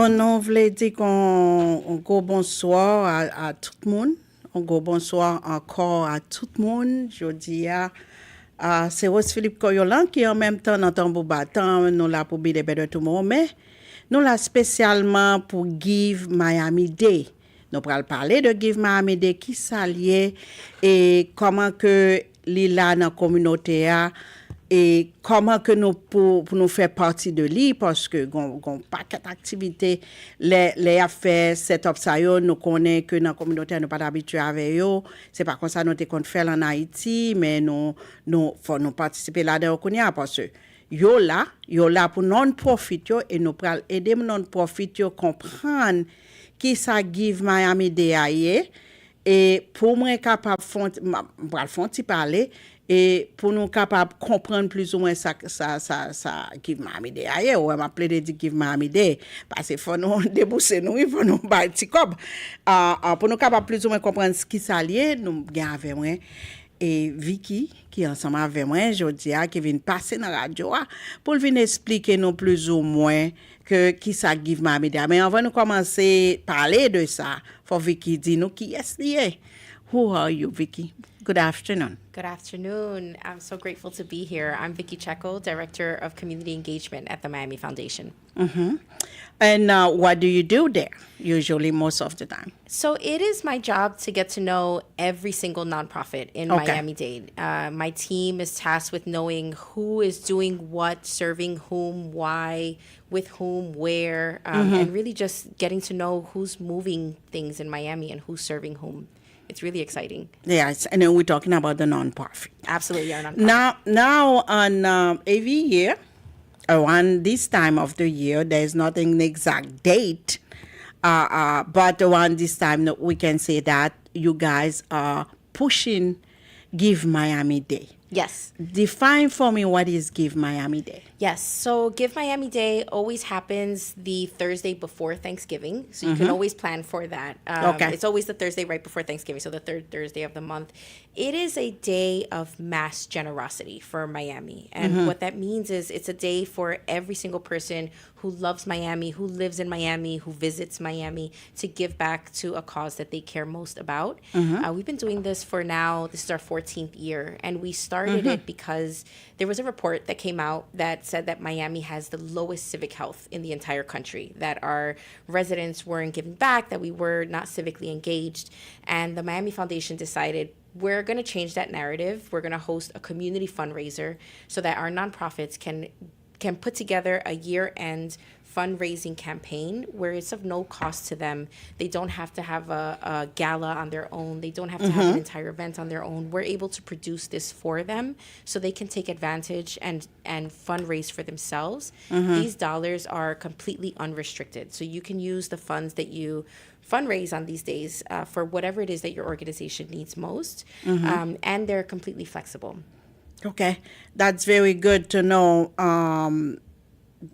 Bon, nous voulons dire qu'on go bonsoir à tout le monde. On go bonsoir encore à tout le monde. Je dis c'est Philippe Koyolan qui en même temps dans tambour battant, nous là pour Be the Better Tomorrow, mais nous là spécialement pour Give Miami Day. Nous allons parler de Give Miami Day qui s'allie et comment que l'île dans la communauté et comment que nous pour nous faire partie de lui parce que gon paquet d'activités les affaires setup ça yo nous connaît que dans la communauté nous pas habitué avec yo c'est pas comme ça nous te compte faire en Haïti mais nous faut nous participer là-dedans connait parce que yo là pour non profit yo et nous pral aider non profit yo comprendre qui ça Give Miami Day et pour moi capable font parler et pour nous capables comprendre plus ou moins ça Give Miami Day ailleurs ou m'appelé de Give Miami Day parce que faut nous débourser nous il faut nous bâtir comme pour nous capables plus ou moins comprendre ce qui s'allie nous gain avec moi et Vicky qui ensemble avec moi jodi qui vient passer dans la radio pour venir expliquer nous plus ou moins que qui ça Give Miami Day mais avant de commencer parler de ça faut Vicky dire nous qui est lié. Who are you, Vicky? Good afternoon. Good afternoon. I'm so grateful to be here. I'm Vicky Checo, Director of Community Engagement at the Miami Foundation. Mm-hmm. And what do you do there, usually most of the time? So it is my job to get to know every single nonprofit in Miami-Dade. My team is tasked with knowing who is doing what, serving whom, why, with whom, where, and really just getting to know who's moving things in Miami and who's serving whom. It's really exciting. Yes, and then we're talking about the nonprofit. Absolutely, our nonprofit. Now on every year, around this time of the year, there's not an exact date, but around this time, we can say that you guys are pushing Give Miami Day. Yes. Define for me what is Give Miami Day. Yes. So Give Miami Day always happens the Thursday before Thanksgiving. So you can always plan for that. It's always the Thursday right before Thanksgiving, so the third Thursday of the month. It is a day of mass generosity for Miami. And what that means is it's a day for every single person who loves Miami, who lives in Miami, who visits Miami, to give back to a cause that they care most about. We've been doing this for now, this is our 14th year. And we started it because there was a report that came out that said that Miami has the lowest civic health in the entire country, that our residents weren't giving back, that we were not civically engaged. And the Miami Foundation decided we're going to change that narrative. We're going to host a community fundraiser so that our nonprofits can put together a year-end fundraising campaign where it's of no cost to them. They don't have to have a gala on their own. They don't have to have an entire event on their own. We're able to produce this for them so they can take advantage and fundraise for themselves. These dollars are completely unrestricted. So you can use the funds that you fundraise on these days for whatever it is that your organization needs most. And they're completely flexible. Okay, that's very good to know.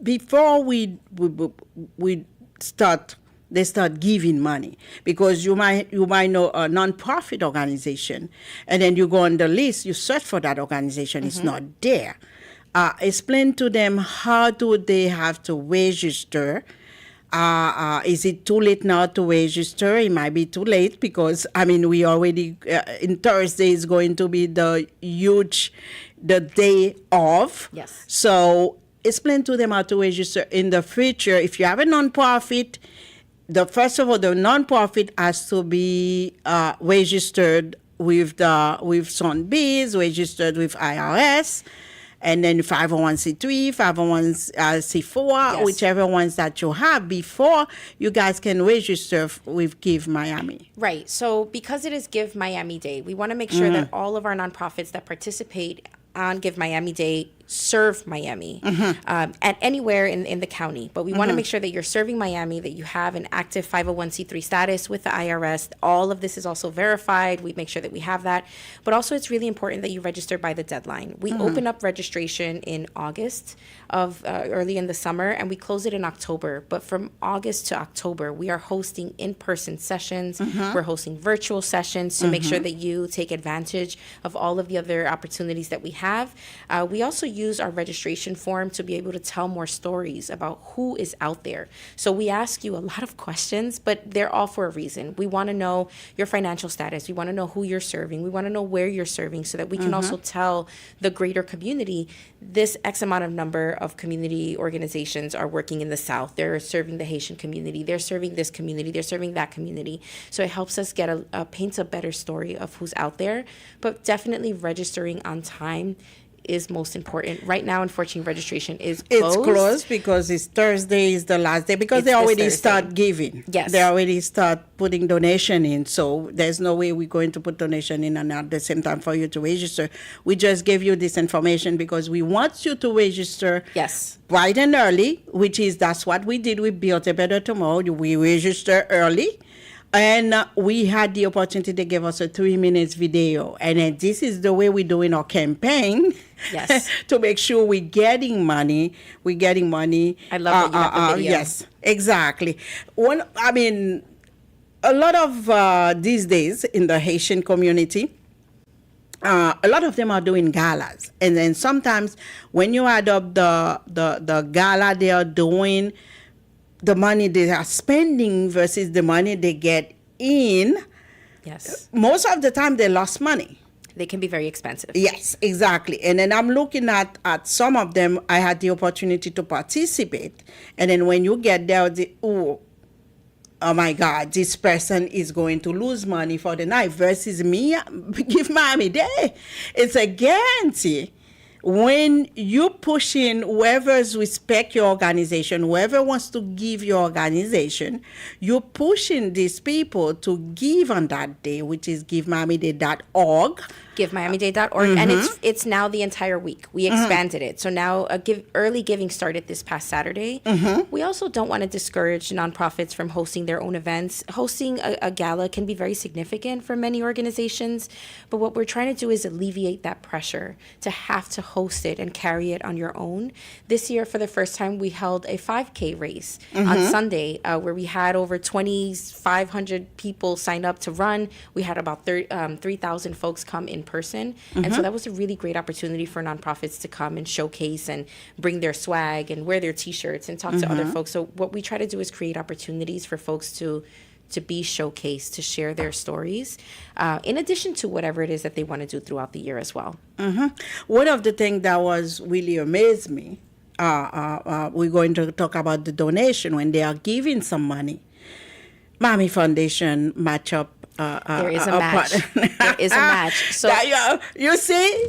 Before we start, they start giving money because you might know a nonprofit organization, and then you go on the list, you search for that organization, it's not there. Explain to them how do they have to register. Is it too late now to register? It might be too late because, we already, in Thursday is going to be the day of. Yes. So explain to them how to register in the future. If you have a nonprofit, first of all, the nonprofit has to be registered with SunBees, registered with IRS. And then 501c3, 501c4, whichever ones that you have before you guys can register with Give Miami. Right. So because it is Give Miami Day, we want to make sure that all of our nonprofits that participate on Give Miami Day serve Miami and anywhere in the county. But we want to make sure that you're serving Miami, that you have an active 501c3 status with the IRS. All of this is also verified. We make sure that we have that. But also it's really important that you register by the deadline. We open up registration in August of early in the summer, and we close it in October. But from August to October, we are hosting in-person sessions. We're hosting virtual sessions to make sure that you take advantage of all of the other opportunities that we have. We also use use our registration form to be able to tell more stories about who is out there. So we ask you a lot of questions, but they're all for a reason. We want to know your financial status. We want to know who you're serving. We want to know where you're serving so that we can also tell the greater community this X amount of number of community organizations are working in the South. They're serving the Haitian community. They're serving this community. They're serving that community. So it helps us get paints a better story of who's out there. But definitely registering on time is most important. Right now, unfortunately, registration is closed. It's closed because it's Thursday is the last day because they already start giving. Yes. They already start putting donation in. So there's no way we're going to put donation in and at the same time for you to register. We just gave you this information because we want you to register bright and early, that's what we did with Build a Better Tomorrow. We register early. And we had the opportunity to give us a 3 minutes video. And this is the way we're doing our campaign. Yes. To make sure we're getting money. I love that you have the video. Yes, exactly. A lot of these days in the Haitian community, a lot of them are doing galas. And then sometimes when you add up the gala they are doing, the money they are spending versus the money they get in, most of the time they lost money. They can be very expensive. Yes, exactly. And then I'm looking at some of them. I had the opportunity to participate. And then when you get there, oh my God, this person is going to lose money for the night versus me, Give Miamiday. It's a guarantee. When you push in whoever's respect your organization, whoever wants to give your organization, you're pushing these people to give on that day, which is givemiamiday.org. Givemiamiday.org. And it's now the entire week. We expanded it. So now early giving started this past Saturday. We also don't want to discourage nonprofits from hosting their own events. Hosting a gala can be very significant for many organizations. But what we're trying to do is alleviate that pressure to have to host it and carry it on your own. This year, for the first time, we held a 5K race on Sunday where we had over 2,500 people sign up to run. We had about 3,000 folks come in person. And so that was a really great opportunity for nonprofits to come and showcase and bring their swag and wear their T-shirts and talk to other folks. So what we try to do is create opportunities for folks to be showcased, to share their stories, in addition to whatever it is that they want to do throughout the year as well. One of the things that was really amazed me, we're going to talk about the donation when they are giving some money. Miami Foundation match up. There is a match. There is a match. So you see,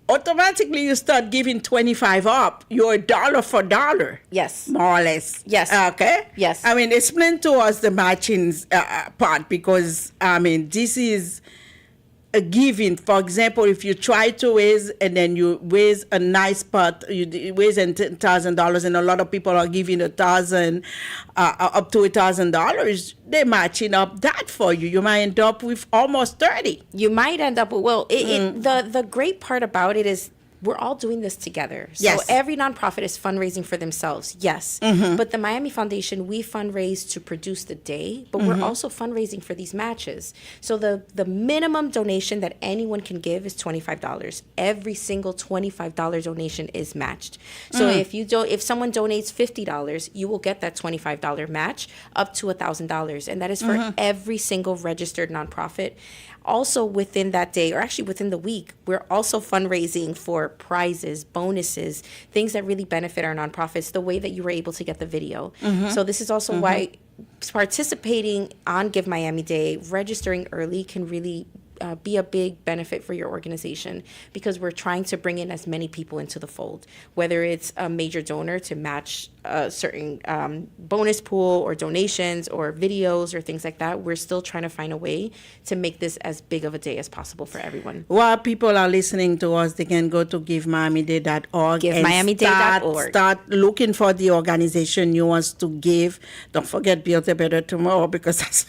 automatically you start giving 25 up. You're dollar for dollar. Yes. More or less. Yes. Okay? Yes. Explain to us the matching part because, this is a giving. For example, if you try to raise and then you raise a nice part, you raise $10,000 and a lot of people are giving $1,000 up to $1,000, they're matching up that for you. You might end up with almost 30. You might end up with, the great part about it is we're all doing this together. So every nonprofit is fundraising for themselves, yes. But the Miami Foundation, we fundraise to produce the day, but we're also fundraising for these matches. So the minimum donation that anyone can give is $25. Every single $25 donation is matched. So if someone donates $50, you will get that $25 match up to $1,000. And that is for every single registered nonprofit. Also within that day, or actually within the week, we're also fundraising for prizes, bonuses, things that really benefit our nonprofits, the way that you were able to get the video. So this is also why participating on Give Miami Day, registering early can really be a big benefit for your organization because we're trying to bring in as many people into the fold, whether it's a major donor to match a certain bonus pool or donations or videos or things like that. We're still trying to find a way to make this as big of a day as possible for everyone. While people are listening to us, they can go to givemiamiday.org givemiamiday.org. Start looking for the organization you want to give. Don't forget Build a Better Tomorrow because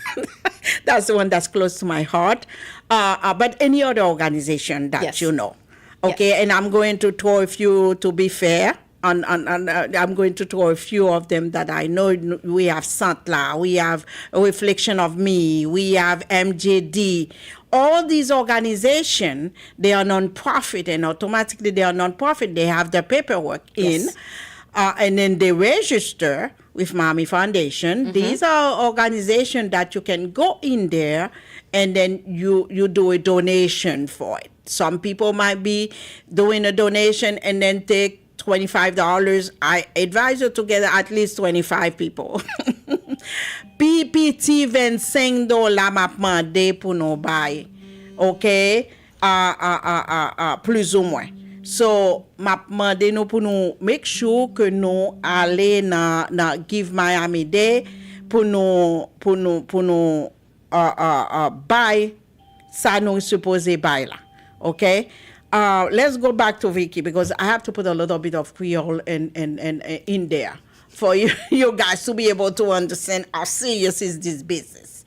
that's the one that's close to my heart. But any other organization that you know. Okay, and I'm going to throw a few to be fair. I'm going to throw a few of them that I know. We have Santla, we have A Reflection of Me, we have MJD. All these organizations, they are non-profit, and automatically they are non-profit. They have their paperwork in, and then they register with Miami Foundation. These are organizations that you can go in there, and then you do a donation for it. Some people might be doing a donation and then take $25. I advise you to get at least 25 people. PPT $25 m'a demandé pour nous bail. OK? Plus ou moins. So, m'a demandé nous pour nous make sure que nous aller na Give Miami Day pour nous buy ça nous supposé buy là. Okay? Let's go back to Vicky, because I have to put a little bit of Creole in there for you guys to be able to understand how serious is this business.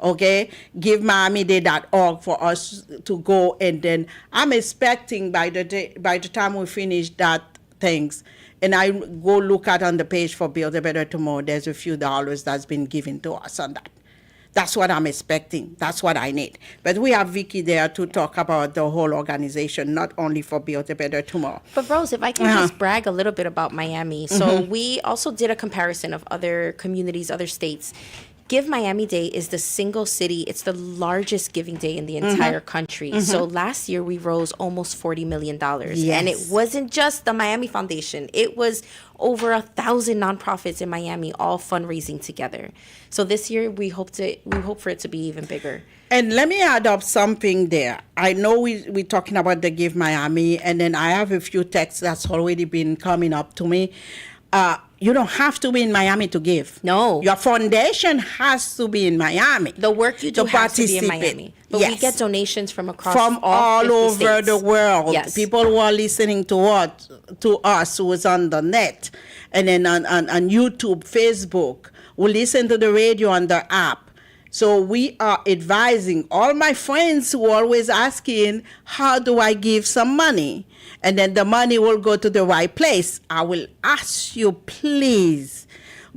Okay? Givemiamiday.org for us to go, and then I'm expecting by the time we finish that things, and I go look at on the page for Build a Better Tomorrow, there's a few dollars that's been given to us on that. That's what I'm expecting. That's what I need. But we have Vicky there to talk about the whole organization, not only for Build a Better Tomorrow. But Rose, if I can just brag a little bit about Miami. So we also did a comparison of other communities, other states. Give Miami Day is the single city. It's the largest giving day in the entire country. So last year we rose almost $40 million. Yes. And it wasn't just the Miami Foundation. It was over 1,000 nonprofits in Miami all fundraising together. So this year we hope for it to be even bigger. And let me add up something there. I know we're talking about the Give Miami, and then I have a few texts that's already been coming up to me. You don't have to be in Miami to give. No. Your foundation has to be in Miami. The work you do has to be in Miami. But we get donations from across all over the world. Yes. People who are listening to us who is on the net, and then on YouTube, Facebook, who listen to the radio on the app. So we are advising all my friends who are always asking, how do I give some money? And then the money will go to the right place. I will ask you, please,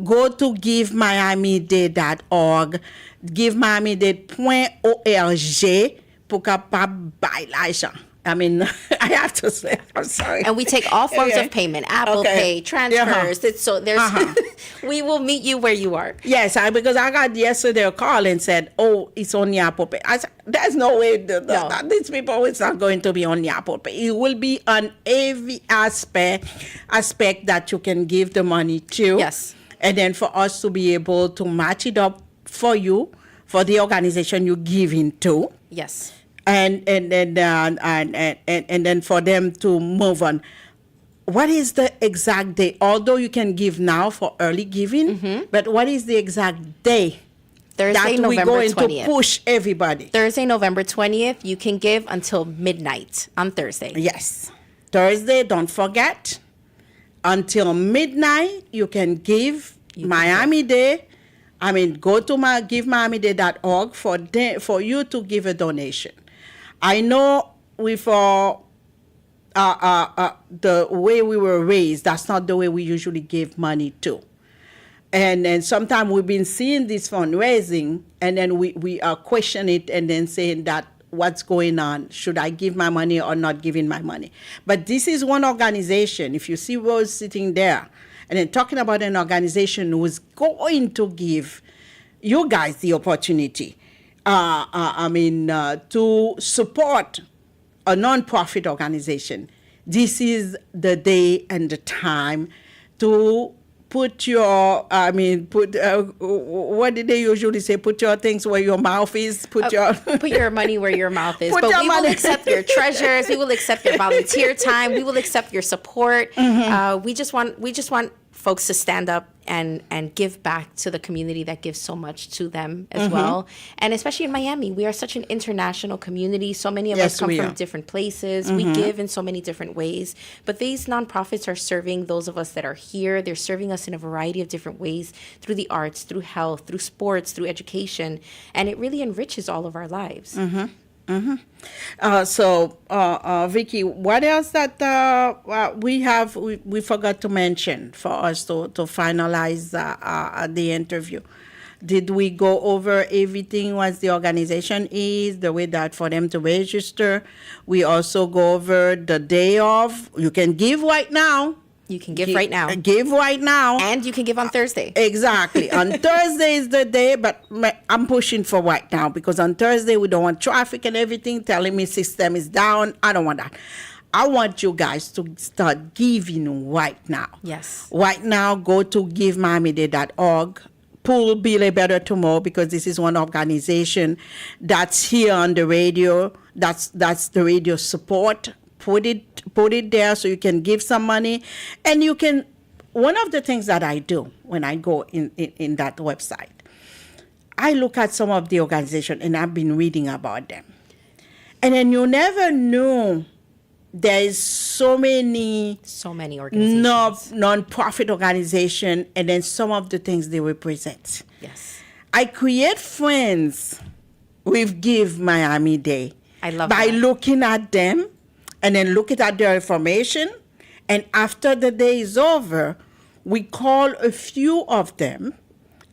go to givemiamiday.org, givemiamiday.org pour capable buy l'argent. I mean, I have to say, I'm sorry. And we take all forms of payment, Apple Pay, transfers. So there's, we will meet you where you are. Yes, because I got yesterday a call and said, oh, it's on Apple Pay. I said, there's no way these people, it's not going to be on Apple Pay. It will be on every aspect that you can give the money to. Yes. And then for us to be able to match it up for you, for the organization you're giving to. Yes. And then for them to move on. What is the exact day? Although you can give now for early giving, but what is the exact day? Thursday, that November 20th. We're going to push everybody. Thursday, November 20th. You can give until midnight on Thursday. Yes. Thursday, don't forget. Until midnight, you can give Miami Day. I mean, go to givemiamiday.org for you to give a donation. I know with the way we were raised, that's not the way we usually give money to. And sometimes we've been seeing this fundraising, and then we question it and then saying that what's going on? Should I give my money or not giving my money? But this is one organization. If you see Rose sitting there, and then talking about an organization who is going to give you guys the opportunity, to support a non-profit organization. This is the day and the time to put your, what did they usually say? Put your things where your mouth is. Put your money where your mouth is. But we will accept your treasures. We will accept your volunteer time. We will accept your support. We just want folks to stand up and give back to the community that gives so much to them as well. And especially in Miami, we are such an international community. So many of us come from different places. We give in so many different ways. But these nonprofits are serving those of us that are here. They're serving us in a variety of different ways, through the arts, through health, through sports, through education. And it really enriches all of our lives. Vicky, what else that we forgot to mention for us to finalize the interview? Did we go over everything what the organization is, the way that for them to register? We also go over the day of. You can give right now. You can give right now. Give right now. And you can give on Thursday. Exactly. On Thursday is the day, but I'm pushing for right now because on Thursday we don't want traffic and everything telling me system is down. I don't want that. I want you guys to start giving right now. Yes. Right now, go to givemiamiday.org. Pull Build a Better Tomorrow because this is one organization that's here on the radio. That's the radio support. Put it there so you can give some money, and you can. One of the things that I do when I go in that website, I look at some of the organization and I've been reading about them, and then you never know. There is so many organizations, non-profit organization, and then some of the things they represent. Yes, I create friends with Give Miami Day. I love by that. looking at them, and then looking at their information, and after the day is over, we call a few of them.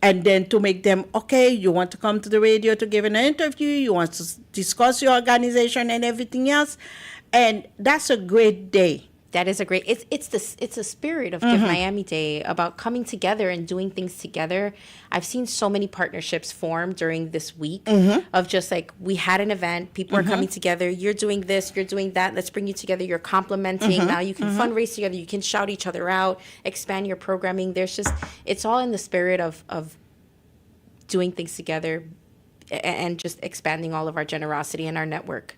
And then to make them, okay, you want to come to the radio to give an interview, you want to discuss your organization and everything else. And that's a great day. That is a great. It's the spirit of Give Miami Day about coming together and doing things together. I've seen so many partnerships form during this week of just like we had an event, people are coming together. You're doing this, you're doing that. Let's bring you together. You're complimenting. Now you can fundraise together. You can shout each other out, expand your programming. It's all in the spirit of doing things together and just expanding all of our generosity and our network.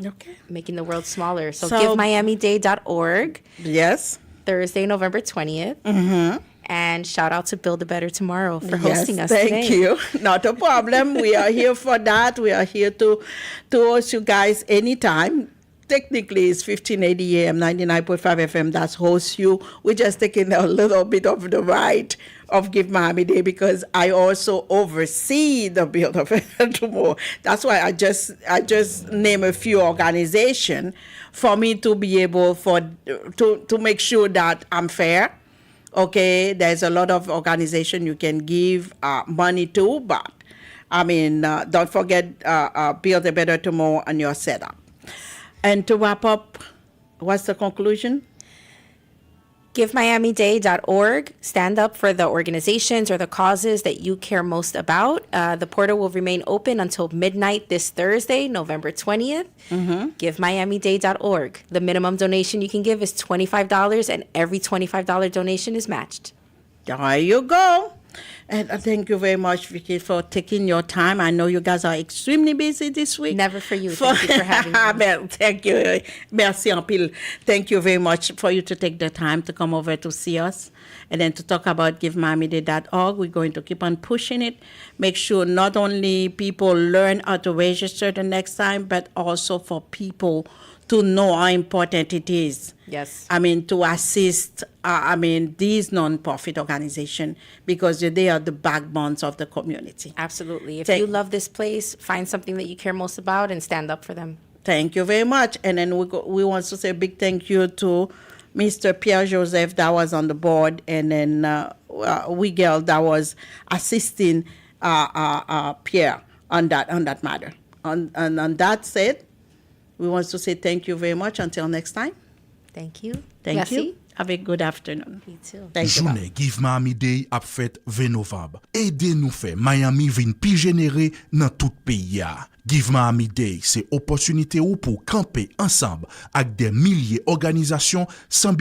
Okay. Making the world smaller. So givemiamiday.org. Yes. Thursday, November 20th. And shout out to Build a Better Tomorrow for hosting us today. Thank you. Not a problem. We are here for that. We are here to host you guys anytime. Technically, it's 1580 AM, 99.5 FM. That's host you. We're just taking a little bit of the ride of Give Miami Day because I also oversee the Build a Better Tomorrow. That's why I just name a few organizations for me to be able to make sure that I'm fair. Okay, there's a lot of organizations you can give money to, but I mean, don't forget Build a Better Tomorrow on your setup. And to wrap up, what's the conclusion? GiveMiamiDay.org. Stand up for the organizations or the causes that you care most about. The portal will remain open until midnight this Thursday, November 20th. GiveMiamiDay.org. The minimum donation you can give is $25, and every $25 donation is matched. There you go. And thank you very much, Vicky, for taking your time. I know you guys are extremely busy this week. Never for you. Thank you for having me. Thank you. Merci en pile. Thank you very much for you to take the time to come over to see us and then to talk about givemiamiday.org. We're going to keep on pushing it. Make sure not only people learn how to register the next time, but also for people to know how important it is. Yes. I mean, to assist, these non-profit organizations because they are the backbones of the community. Absolutely. If you love this place, find something that you care most about and stand up for them. Thank you very much. And then we want to say a big thank you to Mr. Pierre Joseph that was on the board, and then Wigel that was assisting Pierre on that matter. And on that said, we want to say thank you very much. Until next time. Thank you. Thank you. Have a good afternoon. You too. Thank you. Journée Give Miami Day ap fête 20 novembre. Aidez nous faire Miami vin pi généré dans tout pays. Give Miami Day, c'est opportunité ou pour camper ensemble avec des milliers d'organisations sans